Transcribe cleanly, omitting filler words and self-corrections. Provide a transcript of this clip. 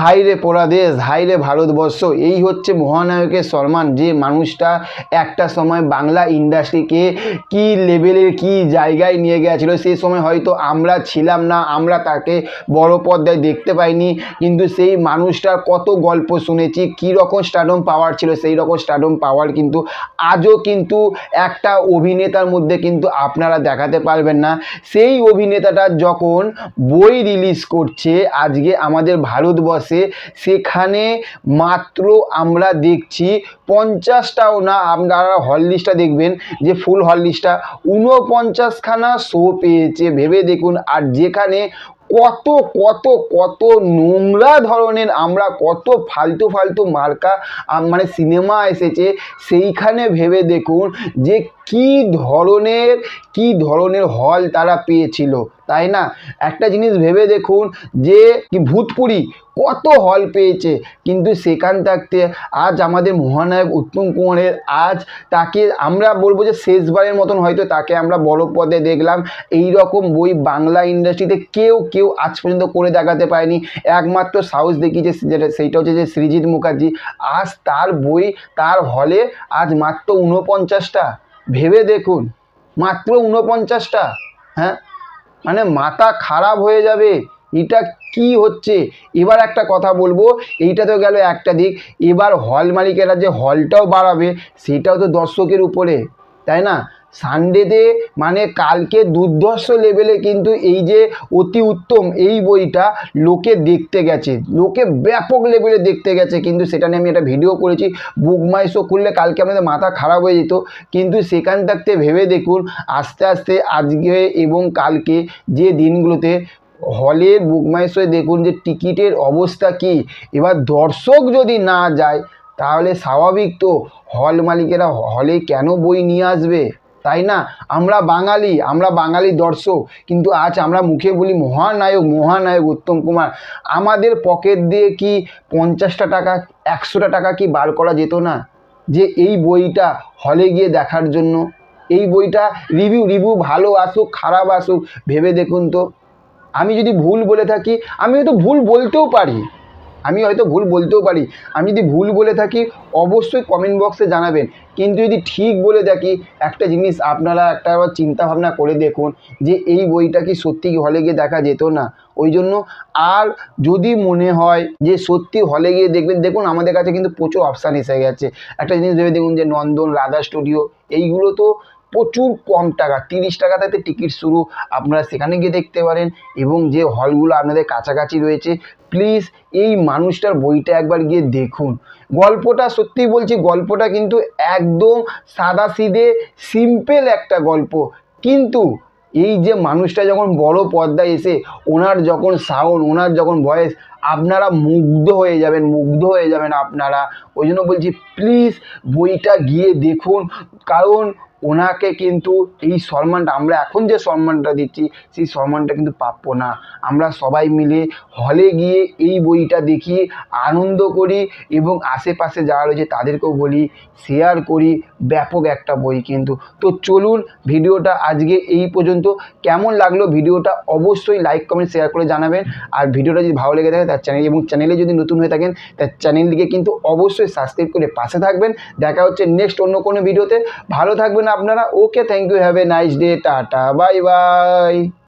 High রে পোড়া দেশ, হাই রে ভারতবর্ষ। এই হচ্ছে মহানায়কের সম্মান, যে মানুষটা একটা সময় বাংলা ইন্ডাস্ট্রিকে কি লেভেলের কি জায়গায় নিয়ে গেছিলো। সেই সময় হয়তো আমরা ছিলাম না, আমরা তাকে বড় পর্দায় দেখতে পাইনি, কিন্তু সেই মানুষটার কত গল্প শুনেছি, কী রকম স্টারডম পাওয়ার ছিল। সেই রকম স্টারডম পাওয়ার কিন্তু আজও কিন্তু একটা অভিনেতার মধ্যে কিন্তু আপনারা দেখাতে পারবেন না। সেই অভিনেতাটা যখন বই রিলিজ করছে আজকে আমাদের ভারতবর্ষে, সেখানে মাত্র আমরা দেখছি 50টাও না, আপনারা হল লিস্টটা দেখবেন যে ফুল হল লিস্টটা 49খানা শো পেয়েছে, ভেবে দেখুন। আর যেখানে কত কত কত নোংরা ধরনের, আমরা কত ফালতু ফালতু মার্কা মানে সিনেমা এসেছে, সেইখানে ভেবে দেখুন যে কি ধরনের হল তারা পেয়েছিল, তাই না? একটা জিনিস ভেবে দেখুন যে কি ভূতপুরি কত হল পেয়েছে, কিন্তু সেখান থাকতে আজ আমাদের মহানায়ক উত্তম কুমারের, আজ তাকে আমরা বলবো যে শেষবারের মতন হয়তো তাকে আমরা বড় পদে দেখলাম। এই রকম বই বাংলা ইন্ডাস্ট্রিতে কেউ আজ পর্যন্ত করে দেখাতে পারেনি। একমাত্র সাহস দেখিয়েছে, সেইটা হচ্ছে যে সৃজিত মুখার্জি। আজ তার বই তার হলে আজ মাত্র 49টা, ভেবে দেখুন, মাত্র 49টা। হ্যাঁ, মানে মাথা খারাপ হয়ে যাবে। এটা কি হচ্ছে? এবার একটা কথা বলবো, এইটা তো গেল একটা দিক, এবার হল মালিকেরা যে হলটাও বাড়াবে সেটাও তো দর্শকের উপরে, তাই না? সানডেতে মানে কালকে দুর্ধর্ষ লেভেলে কিন্তু এই যে অতি উত্তম এই বইটা লোকে দেখতে গেছে, লোকে ব্যাপক লেভেলে দেখতে গেছে, কিন্তু সেটা নিয়ে আমি একটা ভিডিও করেছি। বুক মাই শো খুললে কালকে আমাদের মাথা খারাপ হয়ে যেত, কিন্তু সেখান থাকতে ভেবে দেখুন আস্তে আস্তে আজকে এবং কালকে যে দিনগুলোতে হলের বুক মাই শোয়ে দেখুন যে টিকিটের অবস্থা কি। এবার দর্শক যদি না যায় তাহলে স্বাভাবিক তো হল মালিকেরা হলে কেন বই নিয়ে আসবে, তাই না? আমরা বাঙালি দর্শক, কিন্তু আজ আমরা মুখে বলি মহানায়ক উত্তম কুমার। আমাদের পকেট দিয়ে কি 50টা টাকা 100টা টাকা কি বার করা যেত না যে এই বইটা হলে গিয়ে দেখার জন্য? এই বইটা রিভিউ ভালো আসুক খারাপ আসুক, ভেবে দেখুন তো। আমি যদি ভুল বলে থাকি, আমি হয়তো ভুল বলতেও পারি, আমি যদি ভুল বলে থাকি অবশ্যই কমেন্ট বক্সে জানাবেন। কিন্তু যদি ঠিক বলে থাকি, একটা জিনিস আপনারা একটা চিন্তা ভাবনা করে দেখুন যে এই বইটা কি সত্যি কি হলে গিয়ে দেখা যেত না? ওই জন্য আর যদি মনে হয় যে সত্যি হলে গিয়ে দেখবেন, দেখুন আমাদের কাছে কিন্তু প্রচুর অপশান এসে গেছে। একটা জিনিস ভেবে দেখুন যে নন্দন, রাধা স্টুডিও, এইগুলো তো প্রচুর কম টাকা, 30 টাকা থেকে টিকিট শুরু, আপনারা সেখানে গিয়ে দেখতে পারেন। এবং যে হলগুলো আপনাদের কাছাকাছি রয়েছে, প্লিজ এই মানুষটার বইটা একবার গিয়ে দেখুন। গল্পটা সত্যি বলছি, গল্পটা কিন্তু একদম সাদাসিধে সিম্পল একটা গল্প, কিন্তু এই যে মানুষটা যখন বড় পর্দায় এসে ওনার যখন সাউন্ড, ওনার যখন ভয়েস, আপনারা মুগ্ধ হয়ে যাবেন আপনারা। ওই জন্য বলছি প্লিজ বইটা গিয়ে দেখুন, কারণ ওনাকে কিন্তু এই সম্মানটা, আমরা এখন যে সম্মানটা দিচ্ছি সেই সম্মানটা কিন্তু প্রাপ্য না। আমরা সবাই মিলে হলে গিয়ে এই বইটা দেখি, আনন্দ করি, এবং আশেপাশে যারা রয়েছে তাদেরকেও বলি, শেয়ার করি। ব্যাপক একটা বই কিন্তু। তো চলুন, ভিডিওটা আজকে এই পর্যন্ত। কেমন লাগলো ভিডিওটা অবশ্যই লাইক কমেন্ট শেয়ার করে জানাবেন। আর ভিডিওটা যদি ভালো লেগে থাকে তার চ্যানেলে যদি নতুন হয়ে থাকেন তার চ্যানেলটিকে কিন্তু অবশ্যই সাবস্ক্রাইব করে পাশে থাকবেন। দেখা হচ্ছে নেক্সট অন্য কোনো ভিডিওতে। ভালো থাকবেন আপনারা। Okay, thank you, have a nice day, টাটা, বাই বাই।